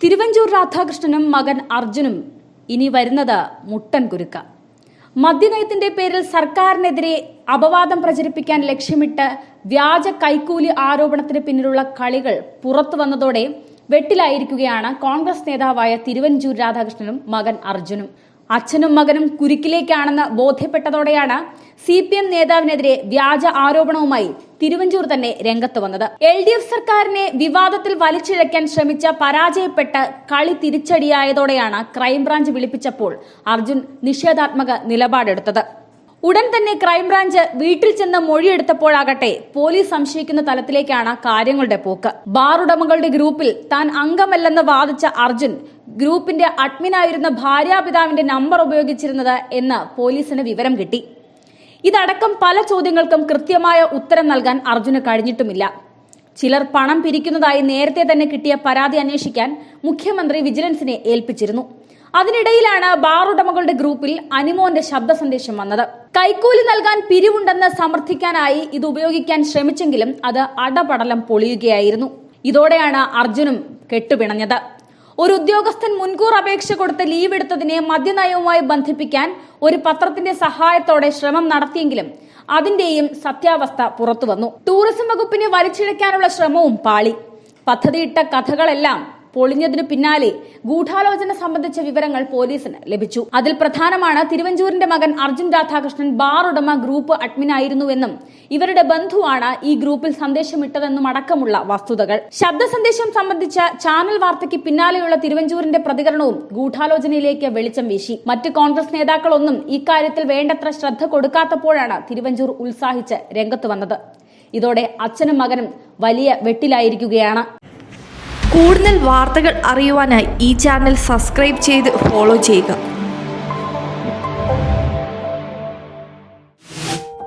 തിരുവഞ്ചൂർ രാധാകൃഷ്ണനും മകൻ അർജുനും ഇനി വരുന്നത് മുട്ടൻ കുരുക്ക. മദ്യനയത്തിന്റെ പേരിൽ സർക്കാരിനെതിരെ അപവാദം പ്രചരിപ്പിക്കാൻ ലക്ഷ്യമിട്ട് വ്യാജ കൈക്കൂലി ആരോപണത്തിന് പിന്നിലുള്ള കളികൾ പുറത്തു വന്നതോടെ വെട്ടിലായിരിക്കുകയാണ് കോൺഗ്രസ് നേതാവായ തിരുവഞ്ചൂർ രാധാകൃഷ്ണനും മകൻ അർജുനും. അച്ഛനും മകനും കുരുക്കിലേക്കാണെന്ന് ബോധ്യപ്പെട്ടതോടെയാണ് CPM നേതാവിനെതിരെ വ്യാജ ആരോപണവുമായി തിരുവഞ്ചൂർ തന്നെ രംഗത്ത് വന്നത്. LDF സർക്കാരിനെ വിവാദത്തിൽ വലിച്ചിഴയ്ക്കാൻ ശ്രമിച്ച പരാജയപ്പെട്ട് കളി തിരിച്ചടിയായതോടെയാണ് ക്രൈംബ്രാഞ്ച് വിളിപ്പിച്ചപ്പോൾ അർജുൻ നിഷേധാത്മക നിലപാടെടുത്തത്. ഉടൻ തന്നെ ക്രൈംബ്രാഞ്ച് വീട്ടിൽ ചെന്ന് മൊഴിയെടുത്തപ്പോഴാകട്ടെ പോലീസ് സംശയിക്കുന്ന തലത്തിലേക്കാണ് കാര്യങ്ങളുടെ പോക്ക്. ബാർ ഉടമകളുടെ ഗ്രൂപ്പിൽ താൻ അംഗമല്ലെന്ന് വാദിച്ച അർജുൻ ഗ്രൂപ്പിന്റെ അഡ്മിനായിരുന്ന ഭാര്യാപിതാവിന്റെ നമ്പർ ഉപയോഗിച്ചിരുന്നത് എന്ന് പോലീസിന് വിവരം കിട്ടി. ഇതടക്കം പല ചോദ്യങ്ങൾക്കും കൃത്യമായ ഉത്തരം നൽകാൻ അർജുന് കഴിഞ്ഞിട്ടുമില്ല. ചിലർ പണം പിരിക്കുന്നതായി നേരത്തെ തന്നെ കിട്ടിയ പരാതി അന്വേഷിക്കാൻ മുഖ്യമന്ത്രി വിജിലൻസിനെ ഏൽപ്പിച്ചിരുന്നു. അതിനിടയിലാണ് ബാർ ഉടമകളുടെ ഗ്രൂപ്പിൽ അനിമോന്റെ ശബ്ദ സന്ദേശം വന്നത്. കൈക്കൂലി നൽകാൻ പിരിവുണ്ടെന്ന് സമർത്ഥിക്കാനായി ഇത് ഉപയോഗിക്കാൻ ശ്രമിച്ചെങ്കിലും അത് അടപടലം പൊളിയുകയായിരുന്നു. ഇതോടെയാണ് അർജുനും കെട്ടുപിണഞ്ഞത്. ഒരു ഉദ്യോഗസ്ഥൻ മുൻകൂർ അപേക്ഷ കൊടുത്ത് ലീവ് എടുത്തതിനെ മദ്യനയവുമായി ബന്ധിപ്പിക്കാൻ ഒരു പത്രത്തിന്റെ സഹായത്തോടെ ശ്രമം നടത്തിയെങ്കിലും അതിന്റെയും സത്യാവസ്ഥ പുറത്തുവന്നു. ടൂറിസം വകുപ്പിനെ വലിച്ചിഴയ്ക്കാനുള്ള ശ്രമവും പാളി. പദ്ധതിയിട്ട കഥകളെല്ലാം പൊളിഞ്ഞതിനു പിന്നാലെ ഗൂഢാലോചന സംബന്ധിച്ച വിവരങ്ങൾ പോലീസിന് ലഭിച്ചു. അതിൽ പ്രധാനമാണ് തിരുവഞ്ചൂരിന്റെ മകൻ അർജുൻ രാധാകൃഷ്ണൻ ബാർ ഉടമ ഗ്രൂപ്പ് അഡ്മിനായിരുന്നുവെന്നും ഇവരുടെ ബന്ധുവാണ് ഈ ഗ്രൂപ്പിൽ സന്ദേശമിട്ടതെന്നും അടക്കമുള്ള വസ്തുതകൾ. ശബ്ദ സന്ദേശം സംബന്ധിച്ച ചാനൽ വാർത്തയ്ക്ക് പിന്നാലെയുള്ള തിരുവഞ്ചൂരിന്റെ പ്രതികരണവും ഗൂഢാലോചനയിലേക്ക് വെളിച്ചം വീശി. മറ്റ് കോൺഗ്രസ് നേതാക്കളൊന്നും ഇക്കാര്യത്തിൽ വേണ്ടത്ര ശ്രദ്ധ കൊടുക്കാത്തപ്പോഴാണ് തിരുവഞ്ചൂർ ഉത്സാഹിച്ച് രംഗത്ത് വന്നത്. ഇതോടെ അച്ഛനും മകനും വലിയ വെട്ടിലായിരിക്കുകയാണ്. കൂടുതൽ വാർത്തകൾ അറിയുവാനായി ഈ ചാനൽ സബ്സ്ക്രൈബ് ചെയ്ത് ഫോളോ ചെയ്യുക.